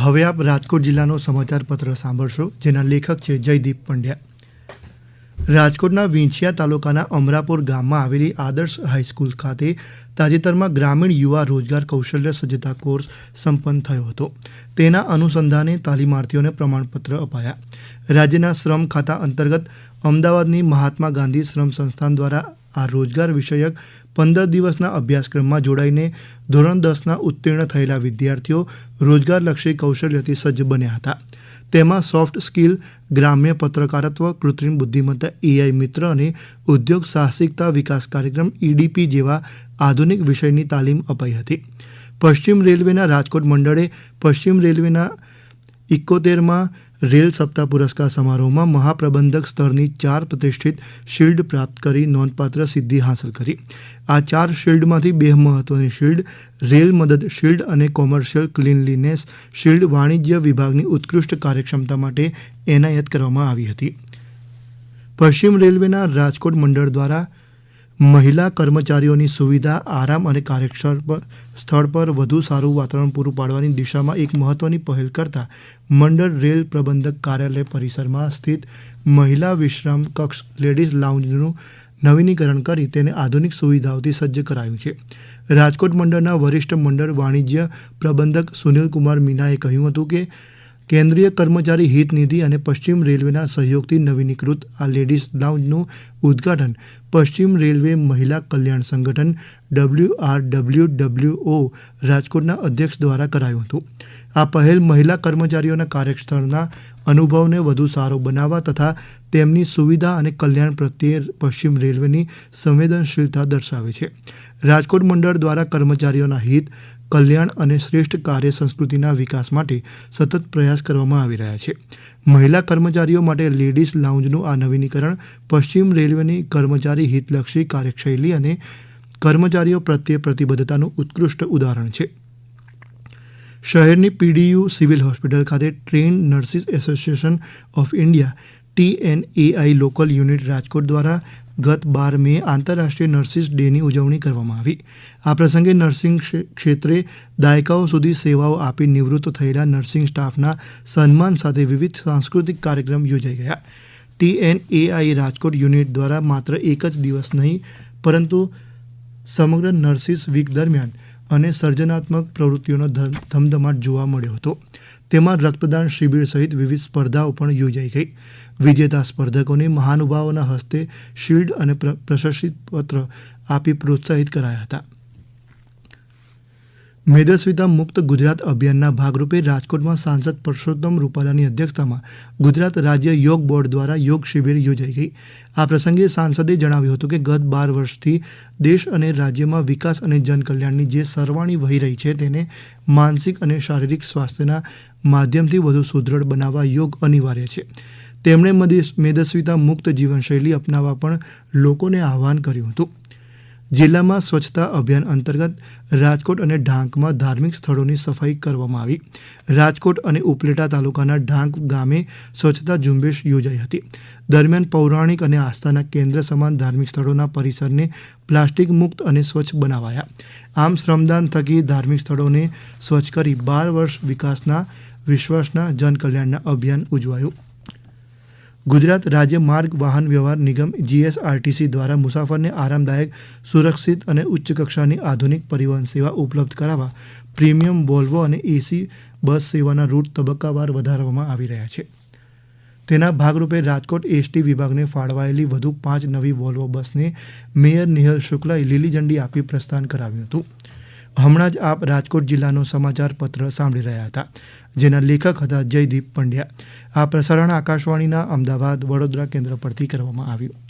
હવે આપ રાજકોટ જિલ્લાનો સમાચાર પત્ર સાંભળશો, જેના લેખક છે જયદીપ પંડ્યા. રાજકોટના વિંછિયા તાલુકાના અમરાપુર ગામમાં આવેલી આદર્શ હાઈસ્કૂલ ખાતે તાજેતરમાં ગ્રામીણ યુવા રોજગાર કૌશલ્ય સજ્જતા કોર્સ સંપન્ન થયો હતો. તેના અનુસંધાને તાલીમાર્થીઓને પ્રમાણપત્ર અપાયા. રાજ્યના શ્રમ ખાતા અંતર્ગત અમદાવાદની મહાત્મા ગાંધી શ્રમ સંસ્થાન દ્વારા આ રોજગાર વિષયક 15 દિવસના અભ્યાસક્રમમાં જોડાઈને ધોરણ 10ના ઉત્તીર્ણ થયેલા વિદ્યાર્થીઓ રોજગારલક્ષી કૌશલ્યથી સજ્જ બન્યા હતા. તેમાં સોફ્ટ સ્કિલ, ગ્રામ્ય પત્રકારત્વ, કૃત્રિમ બુદ્ધિમત્તા, AI મિત્ર અને ઉદ્યોગ સાહસિકતા વિકાસ કાર્યક્રમ EDP જેવા આધુનિક વિષયની તાલીમ અપાઈ હતી. પશ્ચિમ રેલવેના રાજકોટ મંડળે પશ્ચિમ રેલવેના 71માં રેલ સપ્તાહ પુરસ્કાર સમારોહમાં મહાપ્રબંધક સ્તરની 4 પ્રતિષ્ઠિત શિલ્ડ પ્રાપ્ત કરી નોંધપાત્ર સિદ્ધિ હાંસલ કરી. આ 4 શિલ્ડમાંથી 2 મહત્વની શિલ્ડ રેલ મદદ શિલ્ડ અને કોમર્શિયલ ક્લીનલીનેસ શિલ્ડ વાણિજ્ય વિભાગની ઉત્કૃષ્ટ કાર્યક્ષમતા માટે એનાયત કરવામાં આવી હતી. પશ્ચિમ રેલવેના રાજકોટ મંડળ દ્વારા મહિલા કર્મચારીઓની સુવિધા, આરામ અને સ્થળ પર વધુ સારું વાતાવરણ પૂરું પાડવાની દિશામાં એક મહત્વની પહેલ કરતા મંડળ રેલ પ્રબંધક કાર્યાલય પરિસરમાં સ્થિત મહિલા વિશ્રામ કક્ષ લેડીઝ લાઉન્જનું નવીનીકરણ કરી તેને આધુનિક સુવિધાઓથી સજ્જ કરાયું છે. રાજકોટ મંડળના વરિષ્ઠ મંડળ વાણિજ્ય પ્રબંધક સુનિલકુમાર મીનાએ કહ્યું હતું કે કેન્દ્રીય કર્મચારી હિત નિધિ અને પશ્ચિમ રેલવેના સહયોગથી નવીનીકૃત આ લેડીઝ લાઉન્જનું ઉદ્ઘાટન પશ્ચિમ રેલવે મહિલા કલ્યાણ સંગઠન WRWWO રાજકોટના અધ્યક્ષ દ્વારા કરાયું હતું. આ પહેલ મહિલા કર્મચારીઓના કાર્યસ્થળના અનુભવને વધુ સારો બનાવવા તથા તેમની સુવિધા અને કલ્યાણ પ્રત્યે પશ્ચિમ રેલવેની સંવેદનશીલતા દર્શાવે છે. રાજકોટ મંડળ દ્વારા કર્મચારીઓના હિત, કલ્યાણ અને શ્રેષ્ઠ કાર્ય સંસ્કૃતિના વિકાસ માટે સતત પ્રયાસ કરવામાં આવી રહ્યા છે. મહિલા કર્મચારીઓ માટે લેડીઝ લાઉન્જનું આ નવીનીકરણ પશ્ચિમ રેલવેની કર્મચારી હિતલક્ષી કાર્યશૈલી અને કર્મચારીઓ પ્રત્યે પ્રતિબદ્ધતાનું ઉત્કૃષ્ટ ઉદાહરણ છે. શહેરની PDU સિવિલ હોસ્પિટલ ખાતે trend nurses association of India TNAI local unit Rajkot દ્વારા ગત 12 મે આંતરરાષ્ટ્રીય નર્સિસ ડેની ઉજવણી કરવામાં આવી. આ પ્રસંગે નર્સિંગ ક્ષેત્રે દાયકાઓ સુધી સેવાઓ આપી નિવૃત્ત થયેલા નર્સિંગ સ્ટાફના સન્માન સાથે વિવિધ સાંસ્કૃતિક કાર્યક્રમ યોજાઈ ગયા. TNAI રાજકોટ યુનિટ દ્વારા માત્ર એક જ દિવસ નહીં પરંતુ સમગ્ર નર્સિસ વીક દરમિયાન અને સર્જનાત્મક પ્રવૃત્તિઓનો ધમધમાટ જોવા મળ્યો હતો. તેમાં રક્તદાન શિબિર સહિત વિવિધ સ્પર્ધાઓ પણ યોજાઈ ગઈ. વિજેતા સ્પર્ધકોને મહાનુભાવોના હસ્તે શિલ્ડ અને પ્રશસ્તિપત્ર આપી પ્રોત્સાહિત કરાયા હતા. મેદસ્વીતા મુક્ત ગુજરાત અભિયાનના ભાગરૂપે રાજકોટમાં સાંસદ પરસોત્તમ રૂપાલાની અધ્યક્ષતામાં ગુજરાત રાજ્ય યોગ બોર્ડ દ્વારા યોગ શિબિર યોજાઈ ગઈ. આ પ્રસંગે સાંસદે જણાવ્યું હતું કે ગત 12 વર્ષથી દેશ અને રાજ્યમાં વિકાસ અને જનકલ્યાણની જે સરવાણી વહી રહી છે તેને માનસિક અને શારીરિક સ્વાસ્થ્યના માધ્યમથી વધુ સુદૃઢ બનાવવા યોગ અનિવાર્ય છે. તેમણે મેદસ્વીતા મુક્ત જીવનશૈલી અપનાવવા પણ લોકોને આહ્વાન કર્યું હતું. જિલ્લામાં સ્વચ્છતા અભિયાન અંતર્ગત રાજકોટ અને ઢાંકમાં ધાર્મિક સ્થળોની સફાઈ કરવામાં આવી. રાજકોટ અને ઉપલેટા તાલુકાના ઢાંક ગામે સ્વચ્છતા ઝુંબેશ યોજાઈ હતી. દરમિયાન પૌરાણિક અને આસ્થાના કેન્દ્ર સમાન ધાર્મિક સ્થળોના પરિસરને પ્લાસ્ટિક મુક્ત અને સ્વચ્છ બનાવાયા. આમ શ્રમદાન થકી ધાર્મિક સ્થળોને સ્વચ્છ કરી 12 વર્ષ વિકાસના વિશ્વાસના જનકલ્યાણના અભિયાન ઉજવાયું. ગુજરાત રાજ્ય માર્ગ વાહન વ્યવહાર નિગમ GSRTC દ્વારા મુસાફરને આરામદાયક, સુરક્ષિત અને ઉચ્ચ કક્ષાની આધુનિક પરિવહન સેવા ઉપલબ્ધ કરાવવા પ્રીમિયમ વોલ્વો અને AC બસ સેવાના રૂટ તબક્કાવાર વધારવામાં આવી રહ્યા છે. તેના ભાગરૂપે રાજકોટ ST વિભાગને ફાળવાયેલી વધુ 5 નવી વોલ્વો બસને મેયર નિહલ શુક્લાએ લીલી ઝંડી આપી પ્રસ્થાન કરાવ્યું હતું. હમણાં જ આપ રાજકોટ જિલ્લાનો સમાચાર પત્ર સાંભળી રહ્યા હતા, જેના લેખક હતા જયદીપ પંડ્યા. આ પ્રસારણ આકાશવાણીના અમદાવાદ, વડોદરા કેન્દ્ર પરથી કરવામાં આવ્યું.